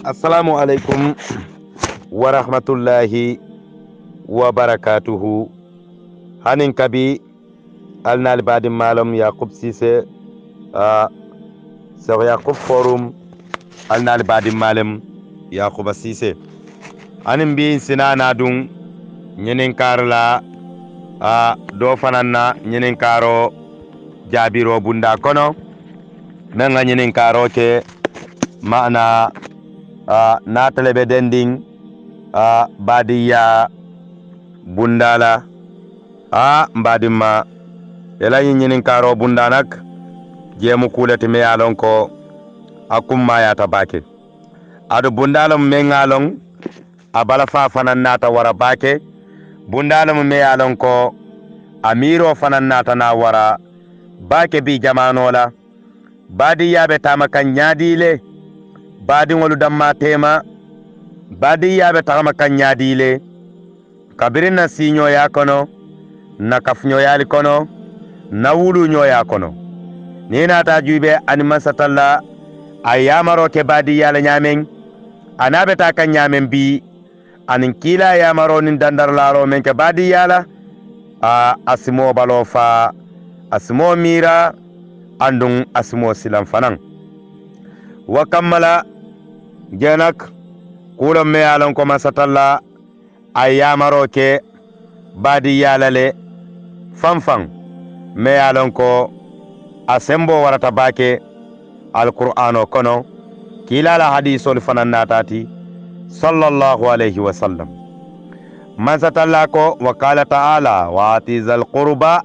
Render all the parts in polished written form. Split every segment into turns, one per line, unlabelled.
Assalamu alaikum wa rahmatullahi wa barakatuhu. Hanin kabi alnal badin malam Yaqub Cissé Sir Yaqub Forum alnal badin malam Yaqub Cissé. Hanin bi sinana dun nyinin karla do fananna nyinin karo jabiro bunda kono menga nyinin karo ke mana na telebe dending badiya bundala mbadimma ela nyinin karo bundanak jemu kulati me yalon ko akumma ya tabake adu bundalam mengalon abala fa fanan nata wara bake bundalam me yalon ko amiro fanan nata na wara bake bi jamanola badiya be tamakan nyadile badin wolu damma tema badi yabe tagama kanyadile kabirin na sinyo ya kono na kafnyo yali kono na wulu nyo ya kono nina ta jube animan satalla ayamaro ke badi yala nyamen anabe ta kan nyamen bi anin kila yamaro nin dandar laro men ke badi yala asimo balofa asimo mira andung asimo silam fanan wa kammala jenak kulam me yalan ko masatalla ayamaro ke badi yalale fanfan me yalan ko asembo warata bake alqur'ano kono kilala hadisol fanan natati sallallahu alayhi wa sallam masatalla ko wa qala ta'ala wa atizal qurba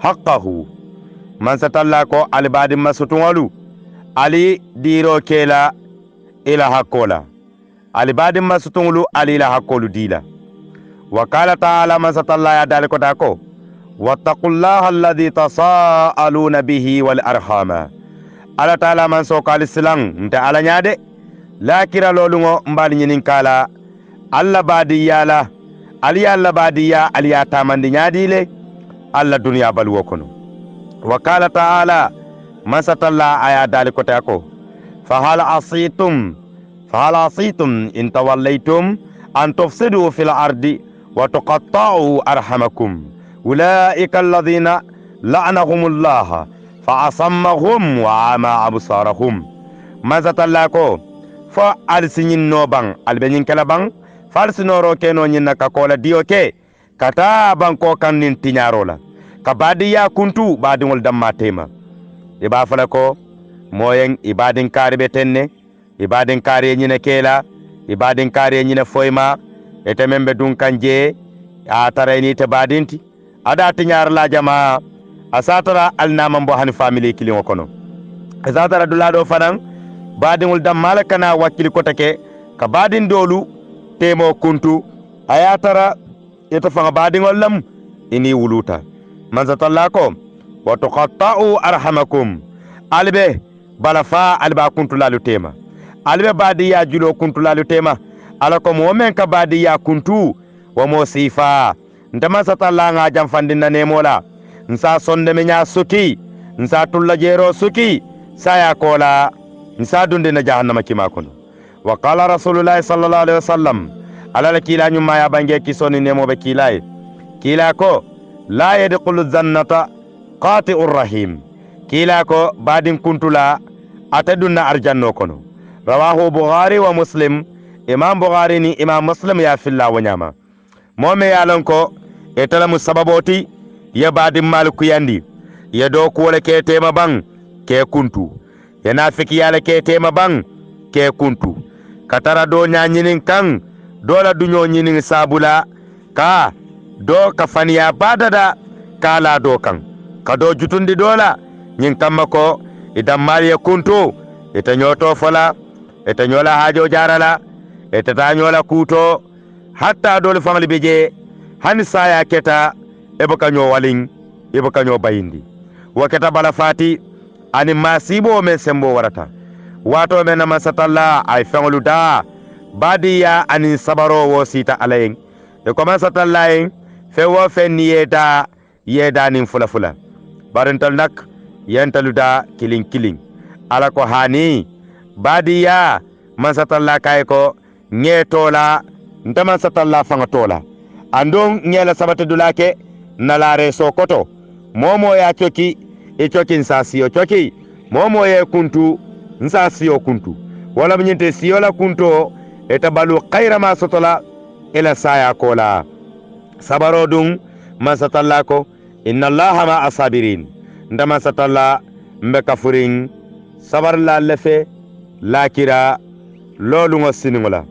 haqqahu masatalla ko albadi masutunwalu ali diro kela ila hakola alibadin masutungulu ali ila hakolu dila wa qala ta'ala masatalla ya daliko dako wattaqullaha alladhi tasaaluna bihi wal arhama ala ta'ala man so kal silang nta ala nyade lakira lolungo mbali nyinin kala alla badiyala ali alla badiya ali ya tamandi nyadile alla dunya balwo kono wa qala ta'ala masatalla aya daliko dako فهل عصيتم إن توليتم أن تفسدوا في الأرض وتقطعوا أرحمكم أولئك الذين لعنهم الله فأصمهم وعمى أبصارهم ماذا تلاكو فألسنين نوبان البنين كلابان فالسنورو كينو نينكا كولا ديوكي كتابان كوكان ننتنيارولا كباديا كنتو بادين والدما تيما يبا فلكو moyen ibadin kare betenne ibadin kare nyine kela ibadin kare nyine foyma etemembe dun kanje a tarayni te badinti ada tinyar la jamaa asatara alnama mbo hani family kilin kono asatara dulado fanan badingul dam malakana wakili kotake ka badin dolu temo kuntu ayatara eto fanga badingol lam ini wuluta manzatallako wa tuqatta'u arhamakum albe balafa alba kuntulalu tema albe badiya julo kuntulalu tema alako momen ka badiya kuntu wa mosifa ndama satalla nga jamfandina nemola nsa sonde menya suki nsa tulla jero suki saya kola nsa dunde na jahannama kima kono wa qala rasulullah sallallahu alaihi wasallam alala kila nyuma ya bange kisoni nemo be kilay kila ko la yadkhulu jannata qati'ur rahim kila ko badin kuntula atadunna arjanno kono rawahu bukhari wa muslim imam bukhari ni imam muslim ya filla wanyama momme yalon ko etala musababoti ya badin maliku yandi ya do ko wala ke tema bang ke kuntu ya nafiki yala ke tema bang ke kuntu katara do nyanyinin kan dola dunyo nyinin sabula ka do kafaniya badada kala do kan ka do jutundi dola nyin kamako idan mariya kuntu ita nyoto fola ita nyola hajo jarala ita ta nyola kuto hatta dole famali beje hani saya keta ebaka nyo walin ebaka nyo bayindi waketa bala fati ani masibo men sembo warata wato men masatalla ay fanglu da badiya ani sabaro wo sita alayen e ko masatalla en fe wo fen yeda nin fula barental nak yentaluda kilin ala ko hani badiya man satalla kay ko nye tola ntama satalla fanga tola andon nyela sabata dulake nalare sokoto momo ya choki e choki nsasiyo choki momo ye kuntu nsasiyo kuntu wala mnyente siyola kunto etabalu khaira ma sotola ila saya kola sabaro dun man satalla ko inna allaha ma asabirin ndama satalla mbe kafurin sabar la lefe lakira lolu ngo siningola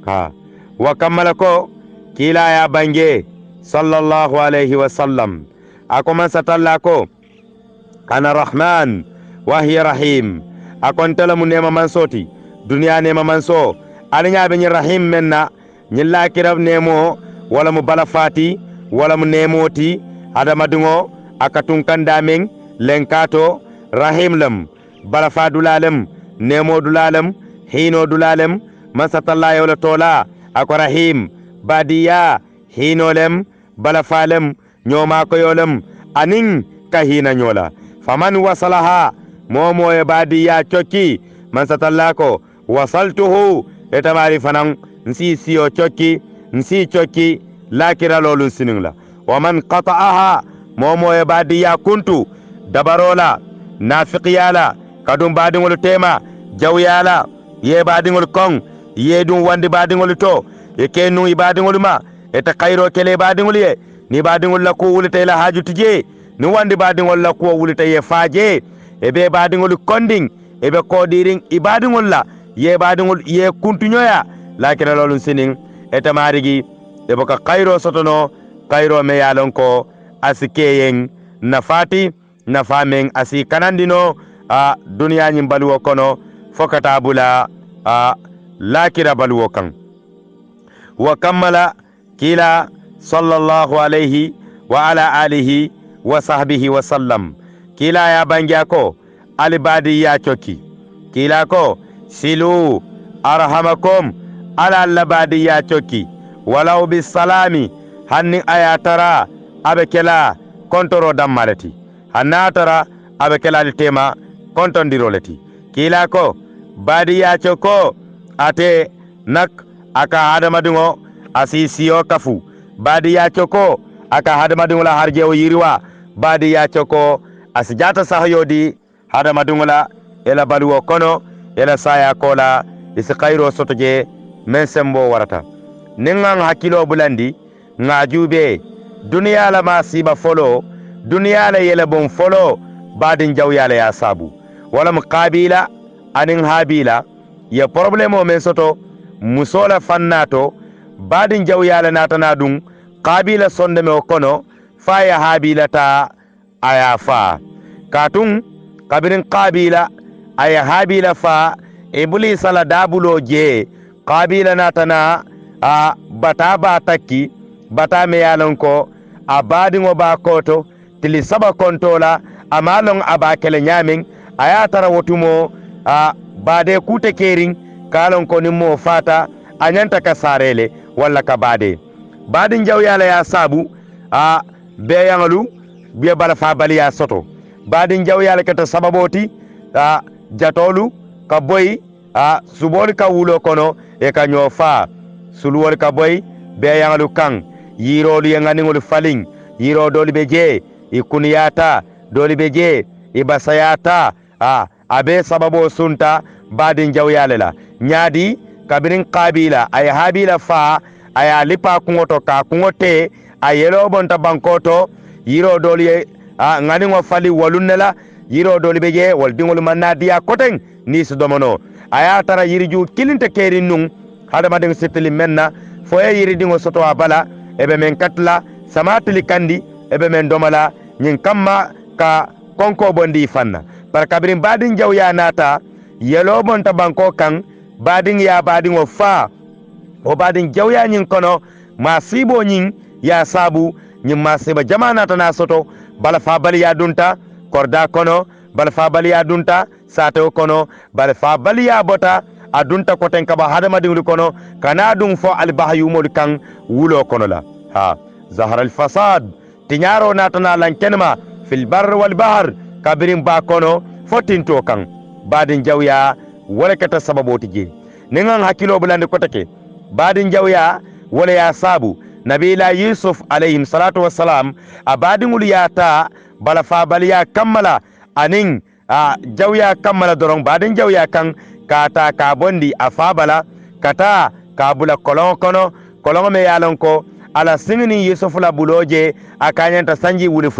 ha wa kamala ko kila ya bange sallallahu alayhi wa sallam ako man satalla ko ana rahman wa hiya rahim akon talamu nema man soti duniya nema man so alinya be rahim menna nyi lakira nemo wala mu balafati wala mu nemoti adama dungo akatun kandamen lenkato rahim lam balafa dulalem nemo dulalem hino dulalem masatalla yawla tola ako rahim badiya hino lem balafa lem nyoma ko yolem anin kahina nyola faman wasalaha momo e badiya choki masatalla ko wasaltuhu etamari fanan nsi siyo choki nsi choki lakira lolun siningla waman qata'aha momo e badiya kuntu dabarola nafiqiyala kadum badingol tema jawyala ye badingol kong ye dum wandi badingol to e kenu ibadingol ma e ta khairo kele badingol ye ni badingol la ko wulita la hajutije ni wandi badingol la ko wulita ye faje e be badingol konding e be kodiring ibadingol la ye badingol ye kuntunyoya lakira lolun sinin e tamarigi e boka khairo sotono khairo me yalon ko asikeyen nafati nafamen asi kanandino a duniya nyin baluwo kono fokata bula a lakira baluwo kan wa kammala kila sallallahu alayhi wa ala alihi wa sahbihi wa sallam kila ya bangya ko alibadi ya choki kila ko silu arhamakum ala labadi ya choki walau bisalami hanni ayatara abekela kontoro dammalati hanatara abekela litema kontondiroleti kila ko badiya choko ate nak aka hadamadungo asisiyo kafu badiya choko aka hadamadungo la harjewo yiriwa badiya choko asijata sahayodi hadamadungo la ela baluwo kono ela saya kola isi khairo sotoje men sembo warata ningan hakilo bulandi ngajube duniya la masiba folo duniya la yele bon folo badin jawyala ya sabu wala muqabila anin habila ya problemo men soto musola fannato badin jawyala natana dun qabila sonde me kono fa ya habila ta aya fa katun kabirin qabila aya habila fa iblis ala dabulo je qabila natana a bata bataki bata me yalon ko a badin oba koto tili saba kontola amalon abakele nyamin ayatara wotumo a bade kute kering kalon ko nimmo fata anyanta kasarele walla ka badin jawyala ya sabu a be yangalu be bala fa bali ya soto badin jawyala kata sababoti a jatolu ka boy a subol ka wulo kono e ka nyofa sulwol ka boy be yangalu kan yirolu yanganingol falin yiro doli beje ikuniyata doli beje ibasayata abe sababo sunta badin jawyalela nyadi kabirin qabila ay habila fa ay lipa kungoto ka kungote ayelo bonta bankoto yiro doli ngani ngo fali walunela yiro doli beje wal dingol manadiya koteng ni su domono aya tara yiriju kilinte kerin nun hada maden seteli menna foye yiri dingo soto abala ebe men katla samatili kandi ebe men domala nyin kamma ka konko bondi fanna par kabirin badin jawya nata yelo bonta banko kan badin ya badin o fa o badin jawya nyin kono masibo nyin ya sabu nyin masiba jamana tana soto bala fa bali ya dunta korda kono bala fa bali ya dunta sato kono bala fa bali ya bota adunta koten kaba hadama dinglu kono kana dum fo al bahyumul kan wulo kono la ha zahara al fasad tinyaro natana lan kenma fil barr wal bahr kabirin ba kono fotinto kan badin jawya wala kata sababoti je ningan hakilo bulande kotake badin jawya wala ya sabu nabila yusuf alayhi salatu wassalam abadingul yata bala fa baliya kammala anin jawya kammala dorong badin jawya kan kata ka bondi afabala kata kabula kolon kono kolon me yalon ko ala singini yusuf la buloje akanyanta sanji wuli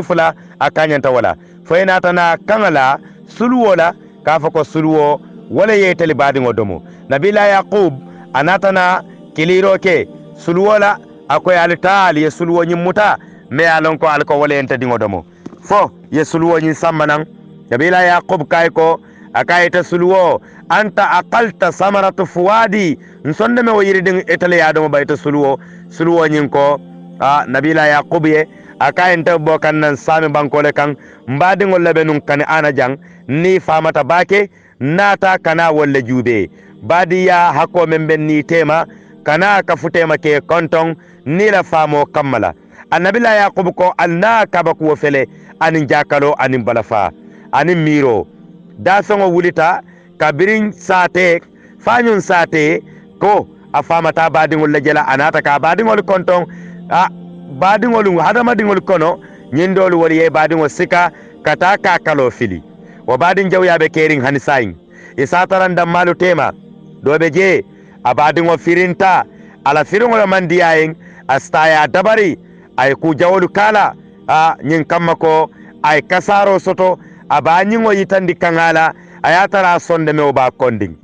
fula akanyanta wala fayna tana kangala sulwola kafako sulwo wala yeteli badingo domo nabila yaqub anatana kiliroke sulwola akoy alitali ye sulwo nyimmuta me yalon ko alko wala enta dingo domo fo ye sulwo nyin sammanan nabila yaqub kayko akayta sulwo anta aqalta samaratu fuwadi nsonde me woyiridin etale yadomo bayta sulwo nyin ko nabila yaqub ye akayenta bokan nan sami bankole kan mbadingol labenun kan ana jang ni famata bake nata kana walla jube badiya hako memben ni tema kana ka futema ke konton ni la famo kammala annabila yaqub ko alna kabaku wo fele anin jakalo anin balafa anin miro da songo wulita kabirin sate fanyun sate ko afamata badingol lajela anata ka badingol konton badingol hadamadingol kono nyindol wali ye badingol sika kata ka kalo fili wa badin jawyabe kering hanisain isataran dammalu tema dobe je abadingol firinta ala firingol mandiyayen astaya dabari ay ku jawlu kala nyin kamako ay kasaro soto abanyingo yitandi kangala ayatara sonde me oba konding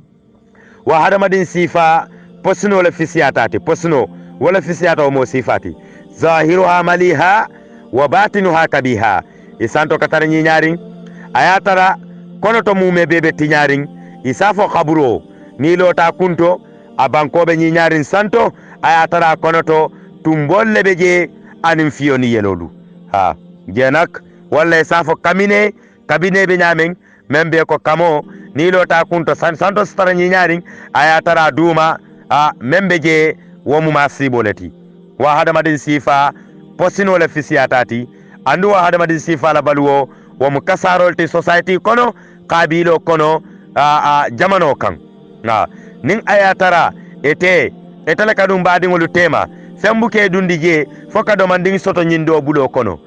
wa hadamadin sifa posno wala fisiyatati posno wala fisiyata mo sifati zahiruha maliha wa batinuha kabiha isanto katara nyinyari ayatara kono to mume bebe tinyari isafo khaburo ni lota kunto abankobe nyinyari santo ayatara kono to tumbolle beje anim fiyoni yelolu jenak walla isafo kabine be nyamen membe ko kamo ni lota kunto santo stara nyinyari ayatara duma membe je womu masiboleti wa hadamadin sifa posino le fisiyatati andu wa hadamadin sifa la baluwo wo mu kasarolti society kono kabilo kono jamano kan nin ayatara etele kadum badingolu tema fembuke dundi je foka do manding soto nyindo bulo kono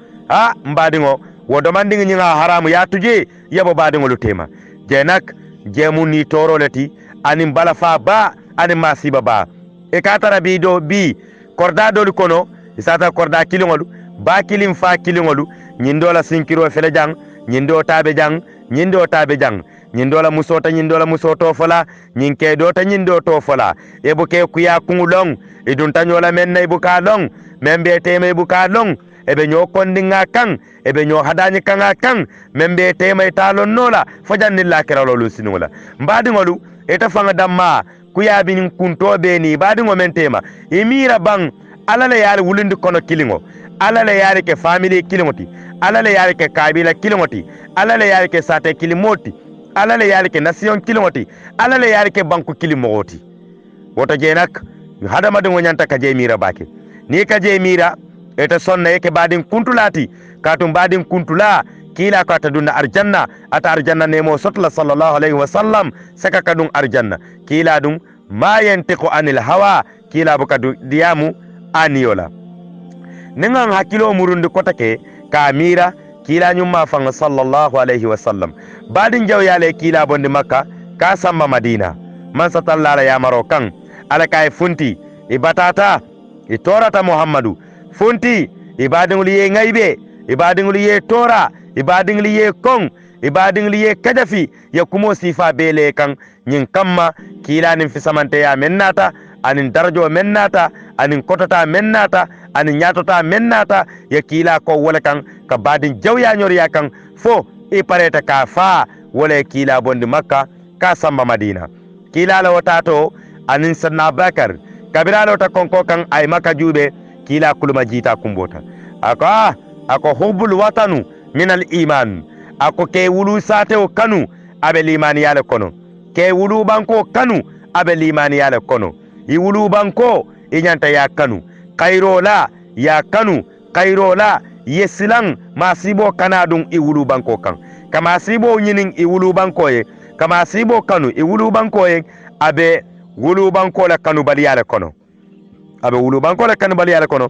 mbadingo wo do manding nyinga haramu yatuje yabo badingolu tema jenak jemu ni toroleti anim balafa ba anim masiba ba e katara bido bi korda dolu kono isata korda kilingolu ba kilim fa kilingolu nyindola sinkiro fele jang nyindo tabe jang nyindola musoto fola nyinke dota nyindo to fola ebuke kuya kungulong idun tanyola menna ibuka long membe teme ibuka long ebe nyo kondinga kan ebe nyo hadani kanga kan membe teme talon nola fajanni lakiralo lusinula mbadingolu eta fanga damma kuya binin kunto be ni badingo mentema imira bang alala yali wulindi kono kilingo alala yali ke family kilingoti alala yali ke kabila kilingoti alala yali ke sate kilimoti alala yali ke nation kilingoti alala yali ke banku kilimoti woto jenak hadamadin wonyanta ka jemira bake ni ka jemira eta sonna yake badin kuntulati katum badin kuntula kila ko atadunda arjanna ata arjanna nemo sotla sallallahu alaihi wasallam saka kadun arjanna kila dum ma yantiqu anil hawa kila bukadu diamu aniola ningan hakilo murundi kotake ka mira kila nyumma fanga sallallahu alaihi wasallam badin jaw yale kila bondi makka ka samba madina man satallala ya marokan ala kay funti ibatata itorata muhammadu funti ibadingul ye ngaybe ibadingul ye tora ibadingul ye kong ibadingul ye kadafi ya kumo sifa bele kan nyin kamma kila nin fisamante ya mennata anin darajo mennata anin kotata mennata anin nyatota mennata ya kila ko wala kan ka badin jawya nyori ya kan fo e pareta ka fa wala kila bondi makka ka samba madina kila la watato anin sanna bakar kabira la wata konko kan ay makka jube kila kuluma jita kumbota ako hubbul watanu min al iman ako ke wulu sate o kanu abe limani yale kono ke wulu banko kanu abe limani yale kono i wulu banko inyanta ya kanu kairola ya kanu kairola yesilang masibo kanadung i wulu banko kan kama sibo nyinin i wulu banko ye kama sibo kanu e wulu banko en abe wulu banko la kanu baliyale kono abe wulu banko la kanu baliyale kono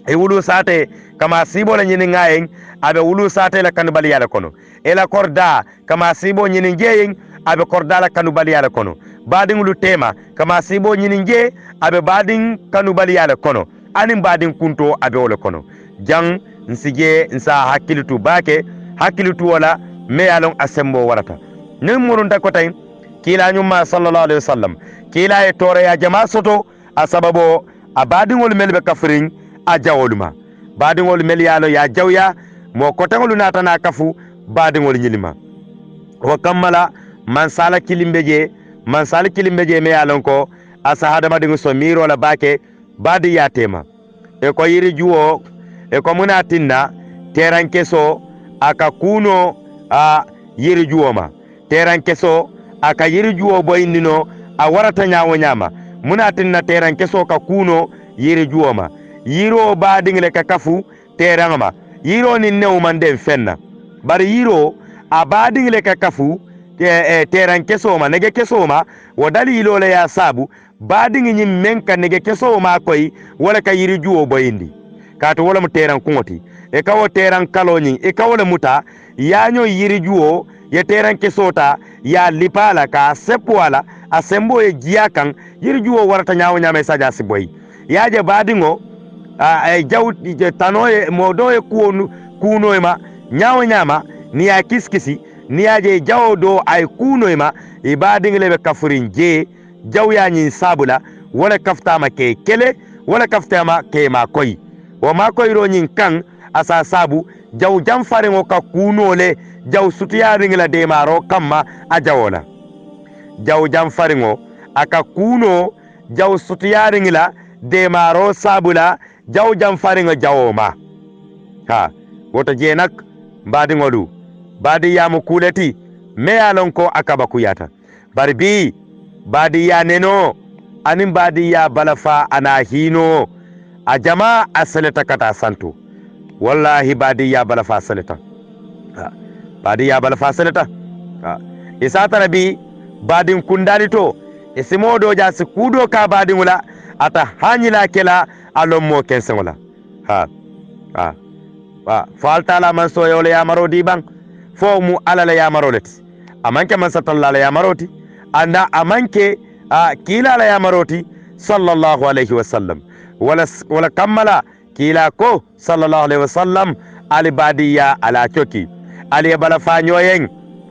e wulu sate kama sibo la nyini ngayen abe wulu sate la kanu baliyale kono e la korda kama sibo nyini ngeyen abe korda la kanu baliyale kono badin wulu tema kama sibo nyini nge abe badin kanu baliyale kono anin badin kunto abe wala kono jang nsige nsa hakilitu bake hakilitu wala me yalon asembo warata nin murunta kotay kila nyumma sallallahu alaihi wasallam kila e tore ya jama soto a sababo a badingol melbe kafirin a jawoluma badingol mel yalo ya jawya mo kotangol natana kafu badingol nyilima wa kammala man sala kilimbeje me yalon ko asahada madingo so miro la bake badi ya tema e ko yiri juwo e ko munatinna teran keso aka kuno a yiri juwoma teran keso aka yiri juwo boyindino a warata nyawo nyama munatinna teran keso ka kuno yiri juwoma yiro badingle ka kafu terangama yiro ni new mande fenna bari yiro a badingle ka kafu teran keso ma nege keso ma wo dalilo le ya sabu badingi nyim menka nege keso ma koy wala ka yiri juwo boyindi kato wala mu teran kungoti e kawo teran kalonyi e kawo muta yanyo yiri juwo ye teran kesota ya lipala ka sepwala asembo e giakan yiri juwo warata nyaawo nyame saja siboy yaje badingo ay jaw tanoye modo kuno e ma nyaawo nyama ni ya kiskisi ni yaje jaw do ay kuno e ma e badingle be kafurin je jaw ya nyin sabula wala kaftama ke kele wala kaftama ke ma koy wo ma koyro nyin kan asa sabu jaw jam faringo ka kunole jaw sutiyaringla de maro kamma a jawola jaw jam faringo aka kuno jaw sutiyaringla de maro sabula jaw jam faringo jawoma ha woto jenak mbadi ngolu badi yamu kuleti me yalon ko akaba kuyata bari bi badi ya neno anin badi ya balafa ana hino a jama asaleta kata santo wallahi badi ya balafa saleta badi ya balafa saleta isa tarabi badin kundali to isimodo ja si kudo ka badin wala ata hanyila kela alommo kensen wala falta la man so yole ya marodi bang fo mu alala ya maroleti amanke man satalla la ya maroti anda amanke kila la ya maroti sallallahu alaihi wasallam wala kammala kila ko sallallahu alaihi wasallam ali badiya ala choki ali bala fanyoyen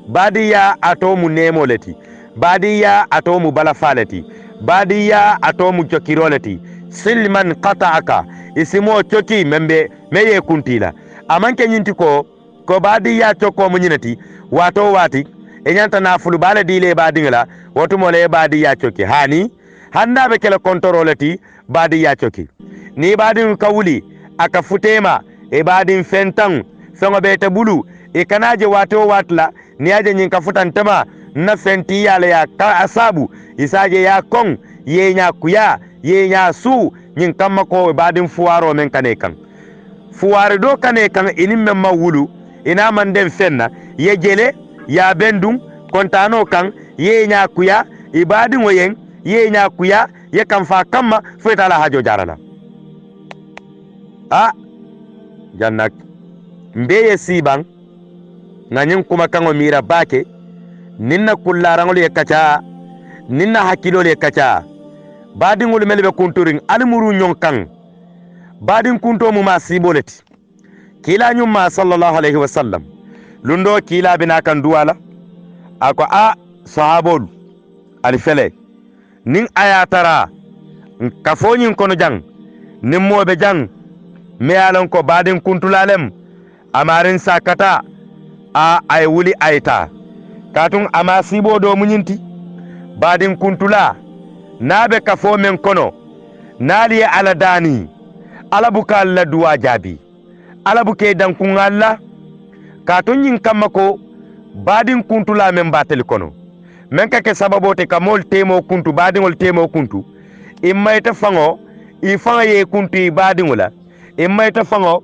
badiya atomu nemoleti badiya atomu bala faleti badiya atomu chokiroleti silman qata'aka isimo choki meye kuntila amanke nyinti ko badiya choko munyinati wato wati enyanta na fulu bala dile badingala wotu mole badiya choki hani handa be kele kontroleti badiya choki ni badin kawuli aka futema e badin fentan fengo beta bulu e kanaje wato watla ni aje nyin ka futantama na fenti yala ya ka asabu isaje ya kon yenya kuya yenya su nyin kamma ko badin fuwaro men kane kan fuware do kane kan inim men mawulu ina man den fenna ye jele ya bendum kontano kan yenya kuya ibadin woyen yenya kuya ye kan fa kamma fetala hajo jarala jannak mbeye siban nanyin kuma kango mira bake ninna kullarangol ye kacha ninna hakilol ye kacha badingol melbe kunturing almuru nyonkan badin kunto mu masiboleti kila nyumma sallallahu alaihi wasallam lundo kila binakan duwala ako sahabol alfele nin ayatara kafonyin kono jang nimmobe jang me alon ko badin kuntulalem amarin sakata ay wuli ayta katun ama sibo do munyinti badin kuntula nabe kafo men kono nali ala dani ala buka alla duwa jabi ala buke dan kun alla katun yin kamako badin kuntula men batel kono men kake sababote kamol temo kuntu badingol temo kuntu immayta fango i fanga ye kuntu i badingola immayta fango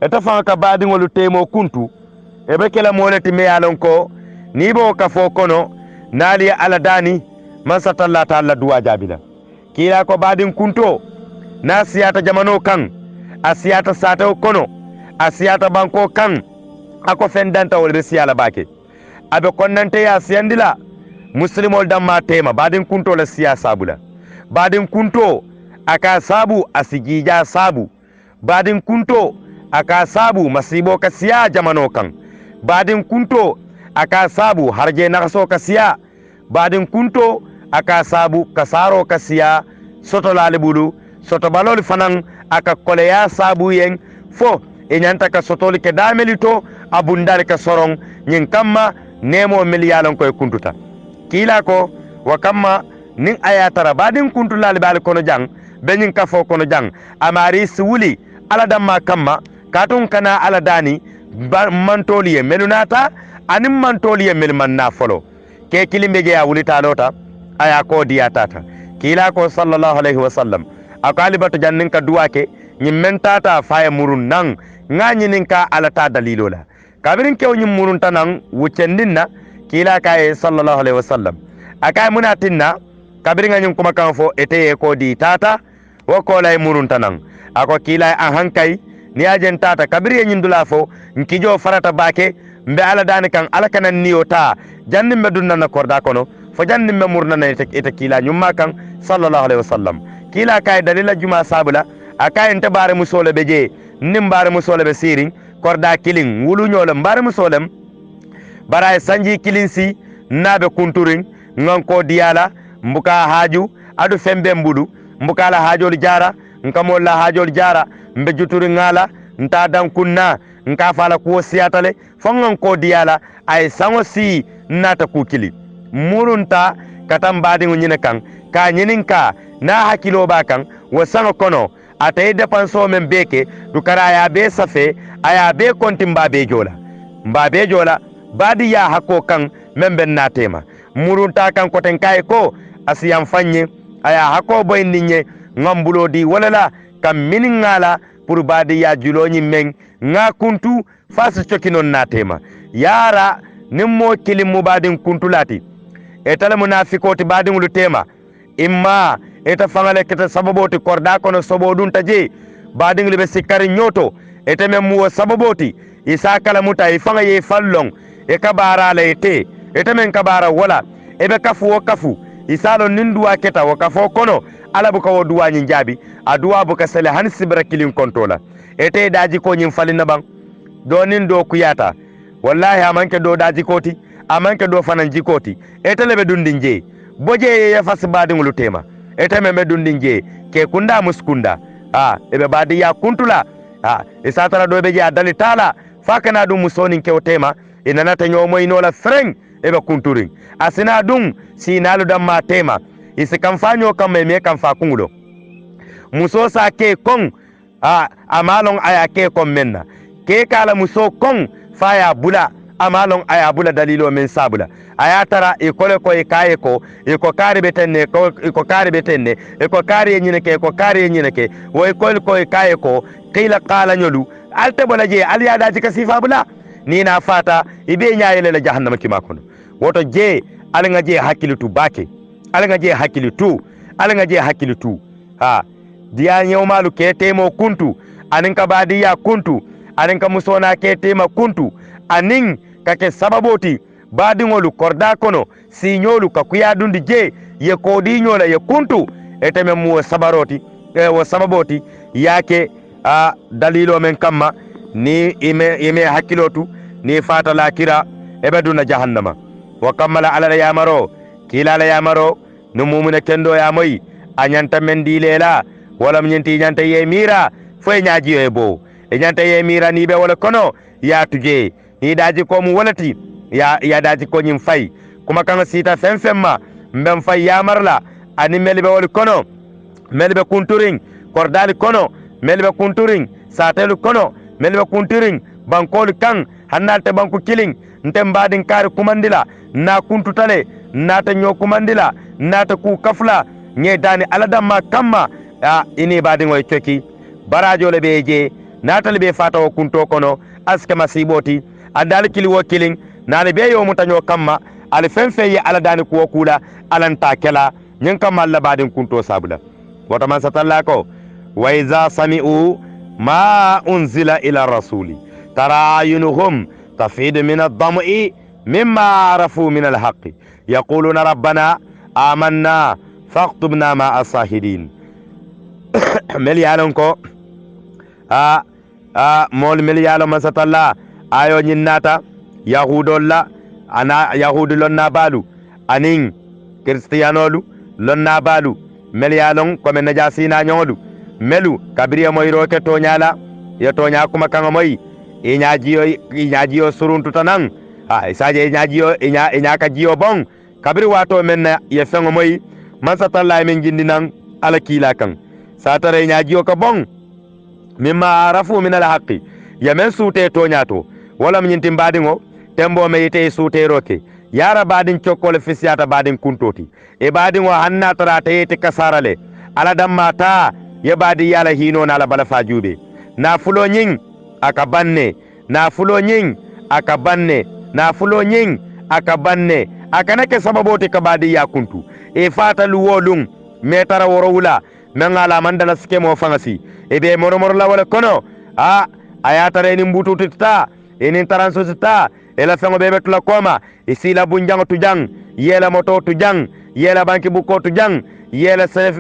eta fanga ka badingol temo kuntu ebe kala molati me yalon ko ni bo ka fo kono naali ala dani man satalla ta Allah duwa jabila kila ko badin kunto na siyata jamano kan a siyata sata kono a siyata banko kan ako fendanta wol be siyala bake abe konnante ya siyandila muslimol damma tema badin kunto la siyasa bula badin kunto aka sabu asigija sabu badin kunto aka sabu masibo ka siya jamano kan badin kunto aka sabu harje nakaso ka siya badin kunto aka sabu kasaro ka siya soto lale bulu soto balol fanan aka koleya sabu yen fo e nyanta ka sotoli ke damelito abundal ka soron nyin kamma nemo miliyalon koy kuntuta kila ko wa kamma nin ayatara badin kuntu lale bal kono jang benyin kafo kono jang amari suwuli ala damma kamma katun kana ala dani mantoliye melunata anim mantoliye melmanna folo ke kilimbe je ya wulita lota aya ko diyatata kila ko sallallahu alaihi wasallam akali batu jannin ka duwake nyimmen tata faye murun nan ngani nin ka ala ta dalilola kabirin kew nyim murun tanan wucendinna kila kay sallallahu alaihi wasallam akay munatinna kabirin ngani kuma kan fo ete ko di tata wo ko lay murun tanan ako kila an hankay ni ajen tata kabiri nyin dula fo nkijo farata bake mbe ala dani kan ala kanan niota jannim be dunna na korda kono fo jannim be murna na ite kila nyumma kan sallallahu alaihi wasallam kila kay dalila juma sabula akay ente bare musole beje nim bare musole be sirin korda kilin wulu nyole bare musolem bara sanji kilinsi nabe kunturin nganko diala mbuka haju adu fembe mbudu mbuka la hajol jara nkamol la hajol jara mbe juturi ngala nta dan kunna nka fala ko siyatale fongon ko diala ay sango si nata kukili murunta katam badi nyine kan ka nyininka na hakilo ba kan wasango kono atay depanso men beke du kara ya be safe aya be konti mbabe jola badi ya hako kan memben natema murunta kan koten kay ko asiyam fanye aya hako boy ninye ngambulo di walala kam miningala pour badi ya juloni men nga kuntu fasu chokinon natema yara nimmo kilim mubadin kuntulati etale munafikoti badin lutema imma eta fangale kete sababoti korda kono sobodun taje badin libe sikari nyoto ete memmo sababoti isa kala muta ifanga ye fallong e kabara la ete men kabara wala ebe kafu isalo ninduwa keta wakafo kono ala buka woduwa nyinjabi aduwa buka sele han sibra kilin kontola ete daji ko nyin falina bang do nin do kuyata wallahi amanke do daji koti amanke do fanan jikoti ete lebe dundinje boje ya fasbadi ngulutema ete meme dundinje ke kunda muskunda ebe badi ya kuntula isatara do beje adali tala fakana dum musonin ke otema inanata nyomo inola freng ebe kunturing asina dum sinalu damma tema isi kamfanyo kama me kamfa kungulo muso sa ke kong amalong aya ke kom menna ke kala muso kong faya bula amalong aya bula dalilo men sabula aya tara ikole ko ikaye ko iko kari betenne ko iko kari betenne iko kari nyine ke ko kari nyine ke wo ikole ko ikaye ko qila qala nyolu alte bolaje aliya daji kasifa bula ni na fata ibe nyaayele la jahannama kima kono woto je alanga je hakilitu bake alanga je hakilitu diya nyawmalu ke temo kuntu aninka badiya kuntu aninka musona ke tema kuntu anin kake sababoti badingolu korda kono sinyolu kakuya dundi je ye kodi nyola ye kuntu eteme mu sabaroti wo sababoti yake dalilo men kamma ni ime hakilotu ni fata la kira ebeduna jahannama wa kammala ala la yamaro kila la yamaro no mumuna kendo ya moy anyanta men dilela wala nyenti nyanta ye mira fo nyaaji e bo e nyanta ye mira ni be wala kono ya tuje ni daji ko mu walati ya daji ko nyim fay kuma kan sita femma mbem fay yamarla ani melbe wala kono melbe kunturing kordali kono melbe kunturing satelu kono melbe kunturing bankol kan hannalte banku kiling ntem badin kare kumandila na kuntutale nata nyo kumandila nata ku kafla nye dani aladamma kamma ini badin way coki barajo le beje nata le be fata o kunto kono aske masiboti adal kili wo kiling nale be yo mutanyo kamma al fen fe ye ala dani ko kula alanta kela nyen kam alla badin kunto sabula wata man satalla ko wa iza sami'u ma unzila ila rasuli tara ayunuhum tafidu min ad-dam'i mimma arafu min al-haqqi yaquluna rabbana amanna faqtubna ma as-sahidin mel yalon ko mol mel yalo man satalla ayo nyinnata yahudolla ana yahudu lonna balu anin kristiyanolu lonna balu mel yalon ko men najasina nyolu melu kabriya moyro ke toñala ya toña kuma kan moy e nyaajiyo suruntu tanan isaje nyaajiyo e nyaaka jiyo bon kabri wato men ya fengo moy man satalla men jindinan ala kila kan satare nyaajiyo ka bon mimma arafu min alhaqi ya men sute toñato wala min timbadingo tembo me yite sute roke yara badin cokole fisiyata badin kuntoti e badingo hanna tara tayete kasarale ala dammata ye badi yala hino na la bala fajube na fulo nyin aka banne na fulo nyin aka banne na fulo nyin aka banne aka nake sababoti ka badi ya kuntu e fata luwolung metara worowula mengala mandala skemo fangasi e be moromor la wala kono ayata re ni mbutu tita eni taranso tita ela fengo bebe tula koma isila bunjang tujang yela moto tujang yela banki buko tujang yela selef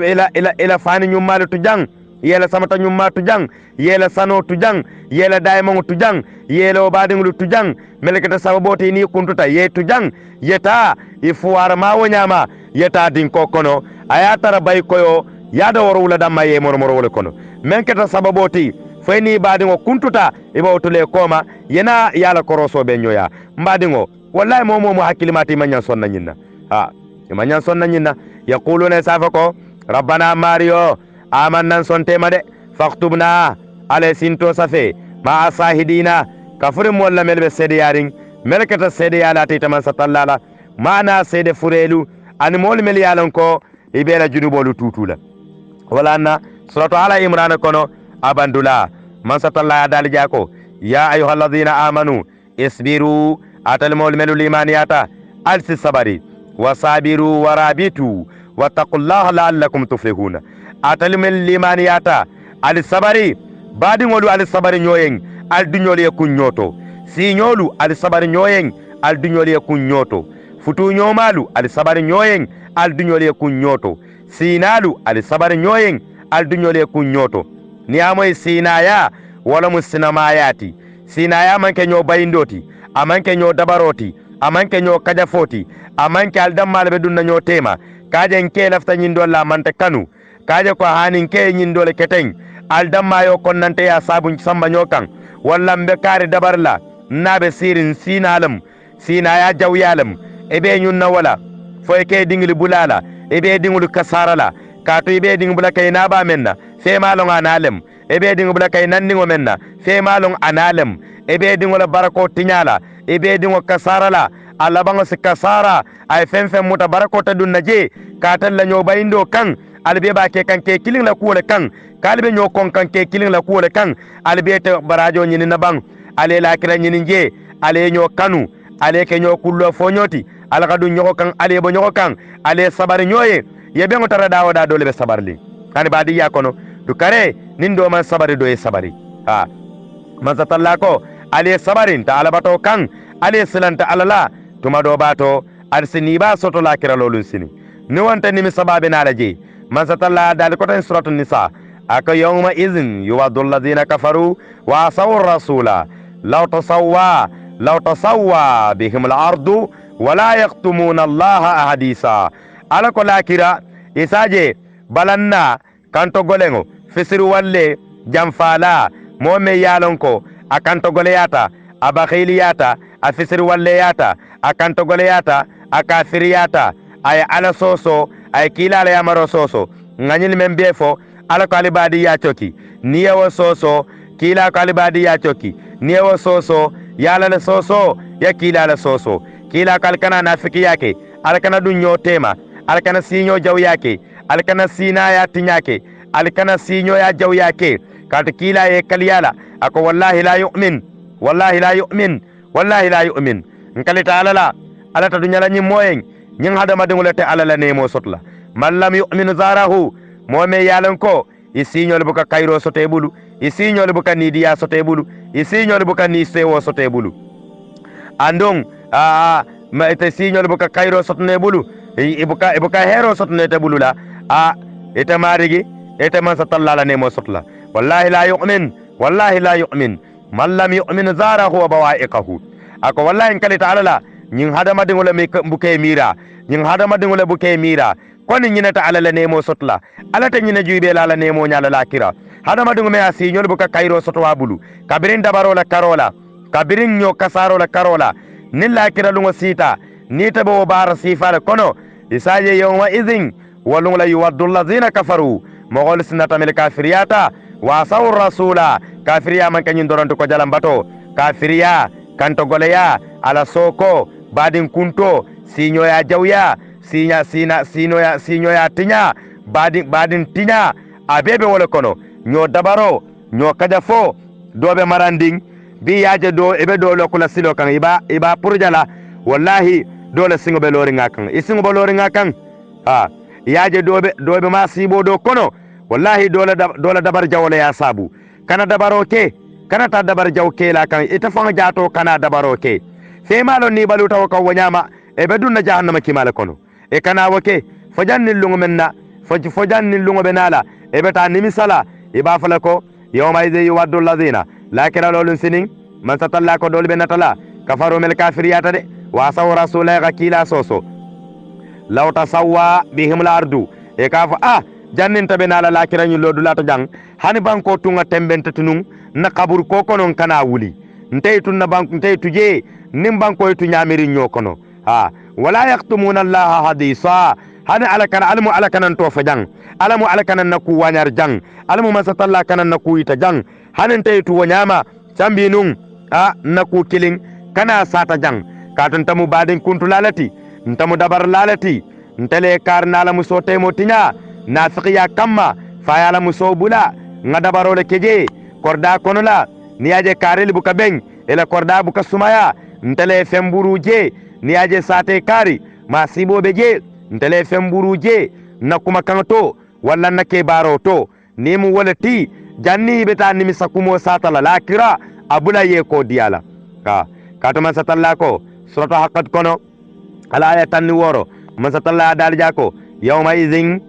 ila fani nyumalu tujang yela samata nyumma tujang yela sano tujang yela diamond tujang yela obadingulu tujang melekata sababoti ni kuntuta ye tujang yeta ifuara mawonyama yeta din kokono ayatara bay koyo yada worowula damma ye moromoro wala kono menkata sababoti fayni badingo kuntuta ibawtule koma yena yala koroso be nyoya mbadingo wallahi momo hakkilimati manyan sonna nyinna manyan sonna nyinna yaquluna safako rabbana mario amannan sonte made faktubna ale sinto safe ma asahidina kafur molla melbe sede yaring melkata sede yala titaman satallala mana sede furelu an mol mel yalan ko ibela junubolu tutula wala na suratu ala imran kono abandula man satalla dal jako ya ayyuhalladhina amanu isbiru atal mol melu limaniyata alsi sabari wasabiru warabitu wattaqullaha la'allakum tuflihuna atalimel limaniyata al sabari badi ngolu al sabari nyoyen al dunyoli e kunyoto si nyolu al sabari nyoyen al dunyoli e kunyoto futu nyomalu al sabari nyoyen al dunyoli e kunyoto sinalu al sabari nyoyen al dunyoli e kunyoto ni amoy sinaya wala musinamayati sinaya manke nyo bayindoti amanke nyo dabaroti amanke nyo kajafoti amanke al dammal be dunna nyo tema kaje nke lafta nyindo la mante kanu kaje ko hanin ke nyindo le keteng al damma yo konnante ya sabun samba nyokan walla mbe kare dabarla nabe sirin sinalam sinaya jawyalam ebe nyunna wala foy ke dingli bulala ebe dingul kasarala kato ebe ding bula kay naba menna fe malon analem ebe ding bula kay nanningo menna fe malon analem ebe dingol barako tinyala ebe dingo kasarala alla bango se kasara ay fem muta barako ta dunna je katal la nyo bayindo kan albe ba ke kan ke kilin la kuole kan kalbe nyo kon kan ke kilin la kuole kan albe te barajo nyini na bang ale la kira nyini je ale nyo kanu ale ke nyo kullo fonyoti ala kadu nyo kan ale bo nyo kan ale sabar nyoye yebe ngotara dawo da dole be sabarli kan badi ya kono du kare nindo man sabari do e sabari mazatalla ko ale sabarin ta alabato kan ale silanta alala tuma do bato arsini ba soto la kira lolun sini ni wonta ni mi sababe na laje mazatalla dal ko tan suratul nisa aka yawma izin yuwadul ladina kafaru wa sawur rasula law tasawwa bihim al-ardu wala yaqtumuna allaha ahadisa ala ko lakira isaje balanna kanto golengo fisiru walle jamfala momme yalonko akanto goleyata abakhiliyata afisiru walleyata akanto goleyata akafiriyata ay ala soso ay kilala yamaro soso nganyil membefo ala ko alibadi ya choki niyewo soso kila ko alibadi ya choki niyewo soso yala le soso ya kila le soso kila kalkana nafiki yake alkana dunyo tema alkana sinyo jaw yake alkana sina ya tinyake alkana sinyo ya jaw yake kat kila e kaliyala ako wallahi la yu'min wallahi la yu'min wallahi la yu'min nkali ta'ala ala ta dunyala nyi moyen nyin hada madingule te ala la nemo sotla man lam yu'min zarahu mome yalan ko isinyol buka kairo sote bulu isinyol buka nidiya sote bulu isinyol buka ni sewo sote bulu andong ma ite sinyol buka kairo sotne bulu ibuka hero sotne te bulu la ite marigi ite man satalla la nemo sotla wallahi la yu'min man lam yu'min zarahu wa bawa'iqahu ako wallahi kali ta'ala la nyin hada madingule me buke mira nyin hada madingule buke mira koni nyina ta ala la nemo sotla ala ta nyina juibe la nemo nyala la kira hada madingu me asinyol buka kairo sotwa bulu kabirin dabaro la karola kabirin nyo kasaro la karola nilla kira lungo sita nita bo bar sifala kono isaje yawma idhin walungu la yuwaddu allazina kafaru mogol sinata mil kafiriyata wa saw rasula kafiriya man kanyin doronto ko jalam bato kafiriya kanto goleya ala soko badin kunto sinyo ya jawya sinyo ya tinya badin tinya abebe wala kono nyo dabaro nyo kadafo dobe maranding bi yaje do ebe do lokula silo kan iba purjala wallahi dole singo be lori ngakan isingo be lori ngakan yaje dobe ma sibo do kono wallahi dole dabar jawle ya sabu kana dabaro ke kana ta dabar jawke la kan ita fanga jato kana dabaro ke fe malo ni baluta ko wanyama ebe dunna jahannama kimala kono e kana woke fojannil lungo menna fojannil lungo benala ebe ta nimisala iba fala ko yawma idhi yuwaddu alladhina lakira lolun sinin man satalla ko dol benatala kafaru mel kafiriyata de wa saw rasulaka kila soso law tasawwa bihim al-ardu e kafa jannin tabe nala lakira nyu lodu lata jang hani banko tunga tembente tunung na kabur ko konon kana wuli nteytu na banko nteytu je nim banko itu nyamiri nyokono wala yaqtumuna allaha hadisa hani alakana almu alakanan to fajang alamu alakanan naku wanyar jang alamu masatalla kanan naku ita jang hanin nteytu wanyama chambinung naku kiling kana sata jang katun tamu badin kuntu lalati ntamu dabar lalati ntele kar nala musote motinya nafiqiya kamma fayala musobula ngadabaro le keje korda konola niaje karel buka beng ela korda buka sumaya ntele femburu je niaje sate kari masibo beje ntele femburu je nakuma kanto wala nake baro to nimu walati janni beta nimi sakumo satala lakira abula ye ko diala katuma satalla ko surata haqqat kono ala ayatan woro masatalla dalja ko yawma idhin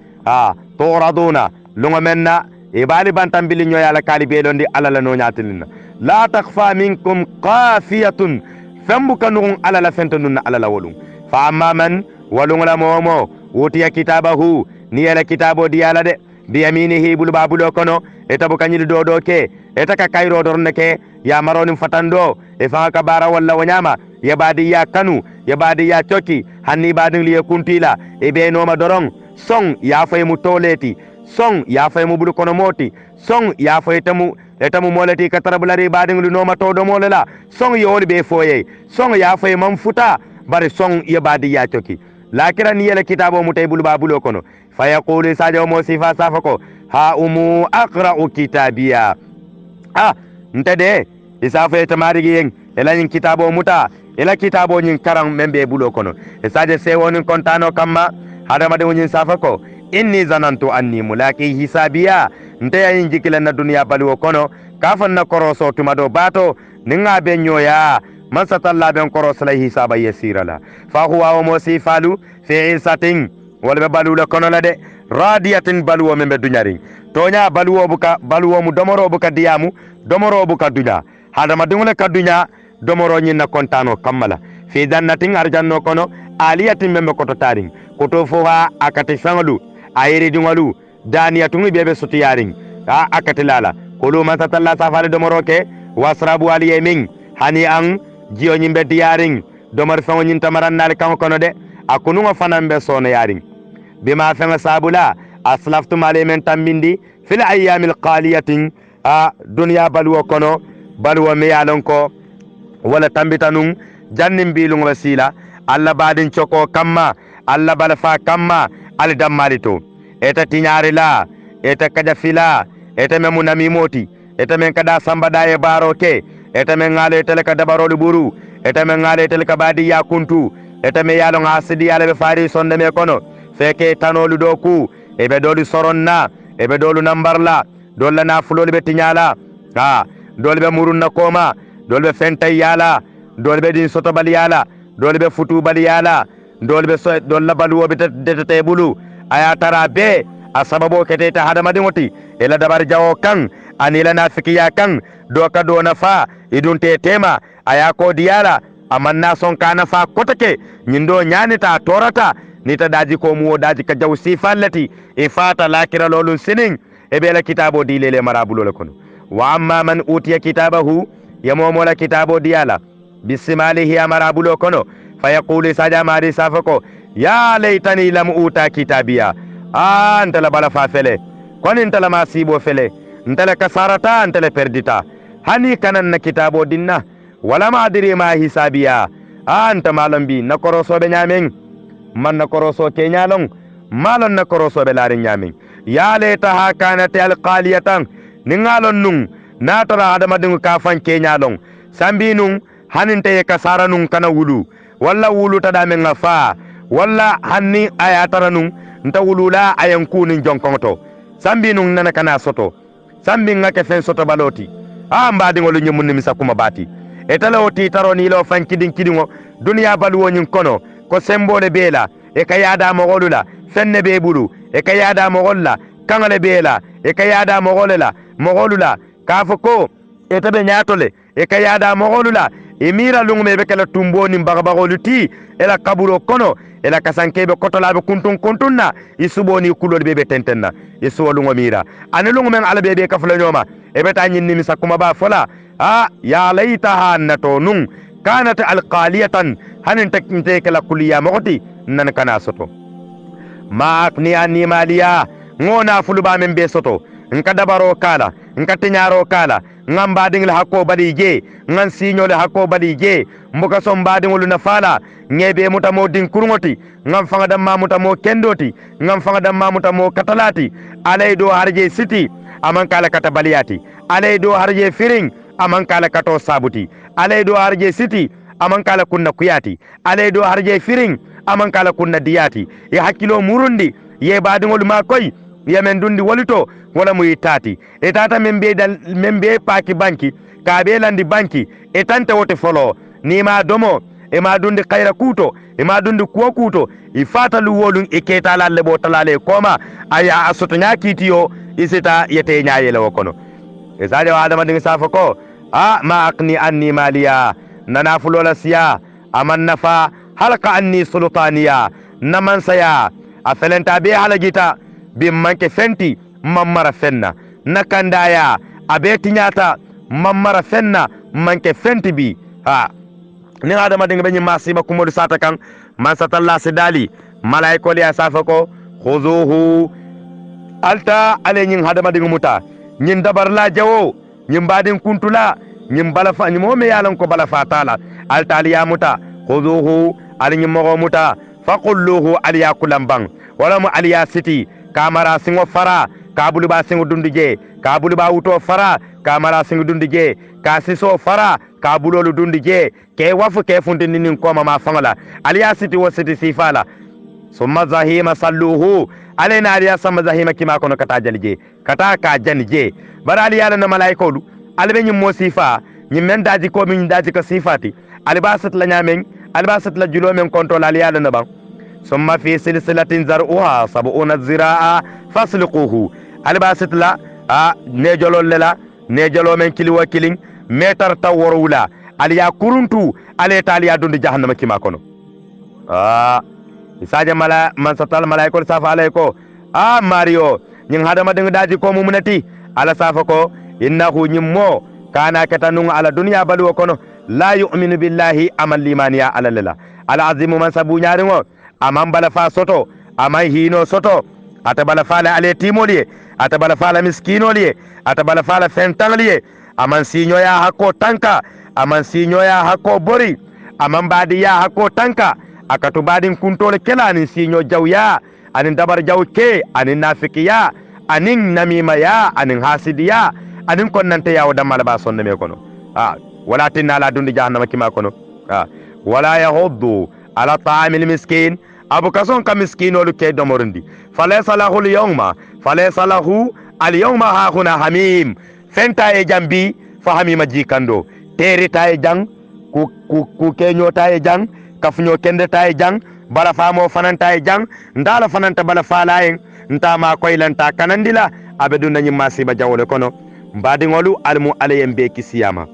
turaduna lunga menna ibali bantam bili nyoya la kali be londi alala no nyatilina la takhfa minkum qafiyatun fambuka nun alala fentanun alala wolum fa amma man walunga momo wutiya kitabahu ni ala kitabo diala de bi yaminihi bul babulo kono etabu kanyil dodo ke etaka kayro dorne ke ya maroni fatando e fa ka bara walla wanyama ya badi ya kanu ya badi ya choki hanni badin liye kuntila e be no ma dorong song ya fay mu toleti song ya fay mu bulu kono moti song ya fay etamu moleti katarabulari badin lu no ma to do molela song yoli be foye song ya fay mam futa bari song ya badi ya choki lakira ni yele kitabo mu tay bulu babulo kono fa yaqulu sajo mo sifa safako ha umu aqra'u kitabiya ntede isafa tamari giyen elanin kitabo muta ela kitabo nyin karam membe bulo kono saje sewonin kontano kamma hadama de nyin safako inni zanantu anni mulaki hisabiya nteya yin jikila na dunya balu kono kafan na koroso tumado bato ninga be nyoya man satalla ben koroso la hisaba yasirala fa huwa wa musifalu fi isatin wala balu la kono la de radiyatin balu membe dunyaring tonya balu mu domoro buka diamu domoro buka dunya hadama dungule kadunya domoro nyin na kontano kamala fi jannatin arjanno kono aliyatin membe koto taring koto foha akati sangalu ayri dungalu daniyatun bebe sutiyaring akati lala kulu masatalla safale domoro ke wasrabu aliyemin hani an jiyo nyimbe diyaring domar fango nyin tamaran nal kan kono de akunu fanambe sono yaring bima fanga sabula aslaftum alaymen tambindi fil ayyamil qaliyatin dunya balwo kono balwo me yalon ko wala tambitanun jannim bilun wasila alla badin choko kamma alla balfa kamma al dammalito eta tinyari la eta kajafila eta memunami moti eta men kada sambada e baro ke eta men ngale teleka dabaro buru eta men ngale teleka badi ya kuntu etame yalon hasidi yala be fari sonde me kono feke tanolu do ku ebe dolu soronna ebe dolu nambarla dolla na fulol be tinyala dolbe murunna koma dolbe fentay yala dolbe din soto bal yala dolbe futu bal yala dolbe so dolla baluwo be detete bulu aya tara be asababo keteta hadamadi ngoti ela dabar jawo kan anila nafikiya kan doka do nafa idunte tema aya ko diyala amanna son kana fa kotake nyindo nyanita torata nita daji ko muwo daji ka jaw sifallati ifata lakira lolun sinin e bela kitabo dilele marabulo kono wa amma man utiya kitabahu yamomola kitabo diyala bisimalihi amarabulo kono fayaqulu saja mari safako ya laitani lam uta kitabiya antala bala fa fele kon intala masibo fele ntala kasarata ntala perdita hani kanan na kitabo dinna wala ma adiri ma hisabiya anta malambi na koroso be nyamen man na koroso ke nyalon malon na koroso be larin nyamen ya laitaha kanat alqaliyatan ningalon nun natara adama dingu kafan ke nyalon sambi nun haninte kasara nun kana wulu walla wulu tada men ngafa walla hanni ayatara nun nta wulula ayankunin jonkonto sambi nun nana kana soto sambi ngake fen soto baloti mbadi ngolu nyumunni misakuma bati etala oti taro ni lo fan kidingo dunya baluwo nyin kono ko sembole bela e kayada mogolula fenne be bulu e kayada mogolla kangale bela e kayada mogolula kafoko etabe nyatole e kayada mogolula emira lungume be kala tumboni mbagabagoluti ela kaburo kono ela kasankebe kotolabe kuntunna isuboni kulol bebe tentenna isuwo lungo mira anelungu men ala bebe kafula nyoma ebe ta nyinni misakuma ba fola ya laitaha natonun kanat alqaliyatan hanin takinte kala kuliya mogoti nan kana soto ma aqni anni maliya ngona fuluba men be soto nka dabaro kala nka tinyaro kala ngam badingil hakko badi je ngan signole hakko badi je mbuka som badingul na fala ngebe mutamo din kurngoti ngam fanga damma mutamo kendoti ngam fanga damma mutamo katalati alay do harje siti aman kala kata baliyati alay do harje firing aman kala kato sabuti alay do harje siti aman kala kunna kuyati alay do harje firing aman kala kunna diyati e hakkilo murundi ye badingol ma koy yemen dundi walito wala muy tati e tata membe paki banki kabe landi banki e tante wote folo ni ma domo e ma dundi khaira kuto e ma dundi kuwa kuto i fata lu wolun e keta lalle bo talale koma aya asoto nyakitiyo isita yete nyaayele wokono e sade wa adama dingi safako ma aqni anni maliya nana fulola siya aman nafa halqa anni sultaniya naman saya afelenta be halagita bimmanke fenti mammara fenna nakandaya abeti nyata mammara fenna manke fenti bi ni adama dinga benyi masiba kumodu sata kan man satalla sidali malaiko li asafako khuzuhu alta ale nyin hadama dinga muta nyin dabar la jawo nyin badin kuntula nyin balafa nyin mo me yalan ko balafa taala alta ali ya muta khuzuhu ali nyin mo muta faqulluhu ali ya kulambang wala mu ali ya siti kamara singo fara kabulu ba singo dundije kabulu ba wuto fara kamara singo dundije ka siso fara kabulolu dundije ke wafu ke funtini nin koma ma fangala aliya siti wo siti sifala summa zahima salluhu alena aliya sama zahima kima kono kata jalije kata ka janije bara aliya na malaikolu albe nyim mo sifa nyim men daji ko min daji ka sifati albasat la nyamen albasat la julo men konto la aliya na bang ثم في سلسلة زرعها 70 ذراعا فاسلقوه الباسط لا نيجلو للا نيجلو من كيلو وكيلين متر تاورولا عليا كورنتو علي تاليا دوند جهنم كيما كونو isaje mala man satal malaikol safa alayko mario nyin hadama deng daji ko mumunati ala safa ko innahu nyimmo kana katanun ala dunya balu kono la yu'minu billahi amal limaniya ala lala ala azimu man sabu nyaringo aman bala fa soto aman hino soto ata bala fala ale timoliye ata bala fala miskinoliye ata bala fala fentangliye aman sinyo ya hako tanka aman sinyo ya hako bori aman badi ya hako tanka akatu badin kuntole kela anin sinyo jawya anin dabar jawke anin nafikiya anin namima ya anin hasidiya anin konnante yawo damala ba sonne me kono wala tinna la dundi jahannama kima kono wala yahuddu ala ta'amil miskin abu kason ka miskinolu ke domorindi falaysa lahu al yawma ha huna hamim fenta e jambi fa hamima jikando terita e jang ku kenyota e jang kafnyo kendeta e jang bala famo fananta e jang ndala fananta bala fala en ntama koylanta kanandila abedu nani masiba jawole kono mbadiŋolu almu alayen be kisiyama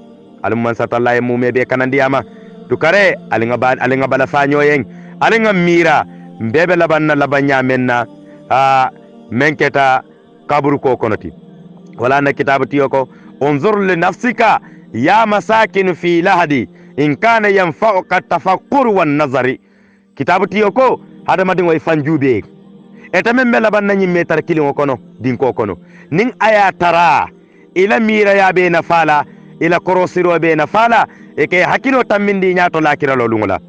almu mansatallaye mume be kanandiyama tukare alinga bala fañoyen alinga mira mbebe labanna labanya menna menketa kaburu ko konoti wala na kitabu tiyo ko unzur li nafsika ya masakin fi lahadi in kana yanfa'uka tafakkur wan nazari kitabu tiyo ko hadamadi ngoy fanjube etamen be labanna nyimme tar kilin kono din ko kono nin aya tara ila mira ya be na fala ila korosiro be na fala e ke hakilo tammindi nyato lakira lo lungula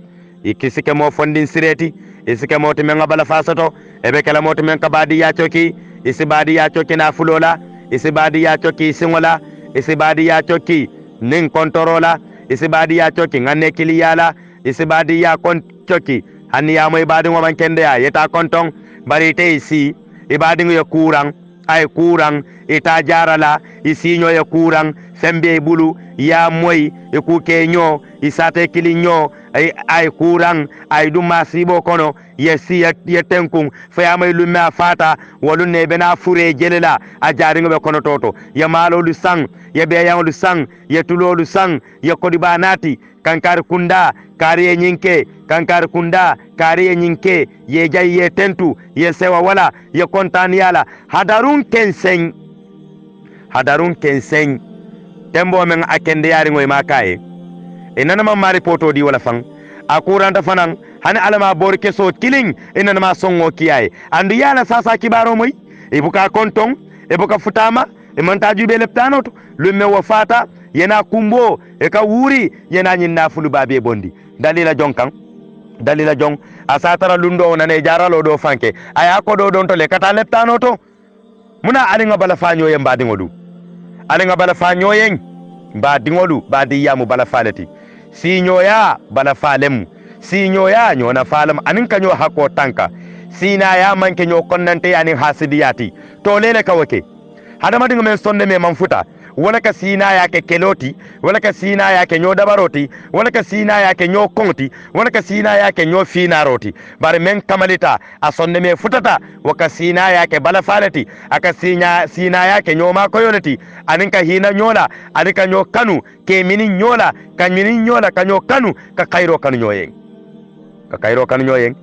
ikisike mo fondin sireti isike mo timen bala fasato e be kala mo timen ka badi ya choki isi badi ya choki na fulola isi badi ya choki singola isi badi ya choki nin kontorola isi badi ya choki ngane kiliyala isi badi ya kon choki hanni ya moy badi ngoman kende ya yeta kontong bari te isi ibadi ngoy kurang ay kurang ita jarala isinyo ya kurang sembe bulu ya moy e ku kenyo isate kilinyo ay kurang ay duma sibo kono yesi ya tenkung fa may lumma fata wolu ne bena fure jelela a jaringo be kono toto ya malo lu sang ya be yang lu sang ya tulo lu sang ya kodi banati kankar kunda kariye nyinke kankar kunda kariye nyinke ye jay ye tentu ye sewa wala ye kontani yala hadarun kensen tembo men akende yari ngoy makaye inana ma mari poto di wala fang akuranta fanan hani alama borke so killing inana ma songo kiyaye andu yala sasa kibaro moy ibuka konton ibuka futama imanta jube leptano to lumme wafata yena kumbo e ka wuri yena nyinna fulu babe bondi dalila jong asatara lundo nane jaralo do fanke aya ko do don to le kata leptano to muna alinga bala fanyo yen badi ngodu alinga bala fanyo yen badi ngodu badi yamu bala falati si nyoya bala falem si nyoya nyona falam anin kanyo hako tanka sina ya manke nyo konnante yani hasidiyati to lele kawake hadama dinga men sonde me manfuta wala ka sina yake keloti wala ka sina yake nyo dabaroti wala ka sina yake nyo konti wala ka sina yake nyo finaroti bare men kamalita asonde me futata waka sina yake bala falati aka sina yake nyo ma koyolati aninka hina nyola anika nyo kanu ke minin nyola kan minin nyola ka nyo kanu ka kairo kanu nyoyen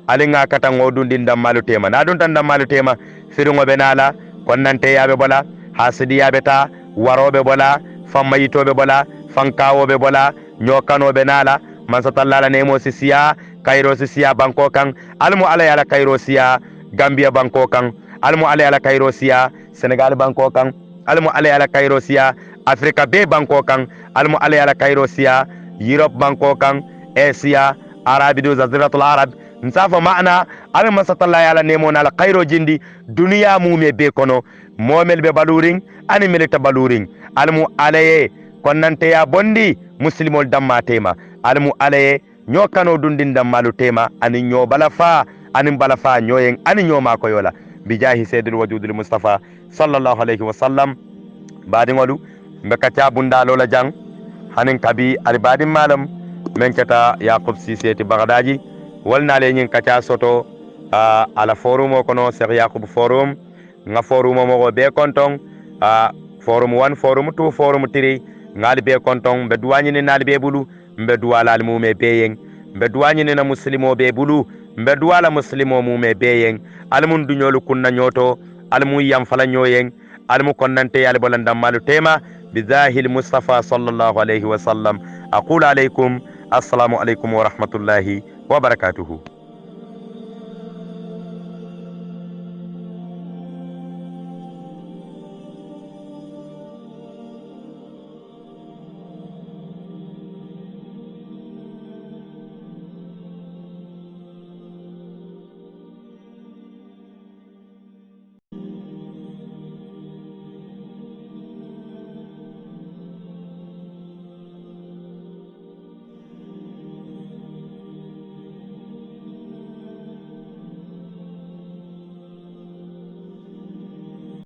alinga kata ngodundi ndammalu tema na dun tan ndammalu tema firungo benala konnante yabe bola hasidi yabe ta warobe bola fammayitobe bola fankawobe bola nyokanobe nala mansatallala nemo sisiya kairo sisiya banko kan almu ala yala kairo siya Gambia banko kan almu ala yala kairo siya Senegal banko kan almu ala yala kairo siya Afrika be banko kan almu ala yala kairo siya Europe banko kan Asia Arabidu Zaziratul Arab nsafa maana ala masatalla yala nemo nala kairo jindi duniya mume be kono momel be baluring ani melita baluring almu alaye konnante ya bondi muslimol damma tema almu alaye nyokano dundin dammalu tema ani nyo balafa ani balafa nyoyen ani nyoma ko yola bijahi sayyidul wujudul mustafa sallallahu alaihi wasallam badin walu mbekata bunda lola jang hanin kabi albadin malam menkata yaqub siseti bagdaji walna le nyin kacha soto ala forum kono Cheikh Yaqub forum nga forum mo be kontong forum 1 forum 2 forum 3 ngali be kontong be duwani ni nali be bulu be duwala al mume be yen be duwani ni na muslimo be bulu be duwala muslimo mume be yen al mun dunyolu kunna nyoto al mu yam fala nyoyen al mu konnante yal bolandam malu tema bizahil mustafa sallallahu alayhi wa sallam aqulu alaykum assalamu alaykum wa rahmatullahi wa barakatuhu.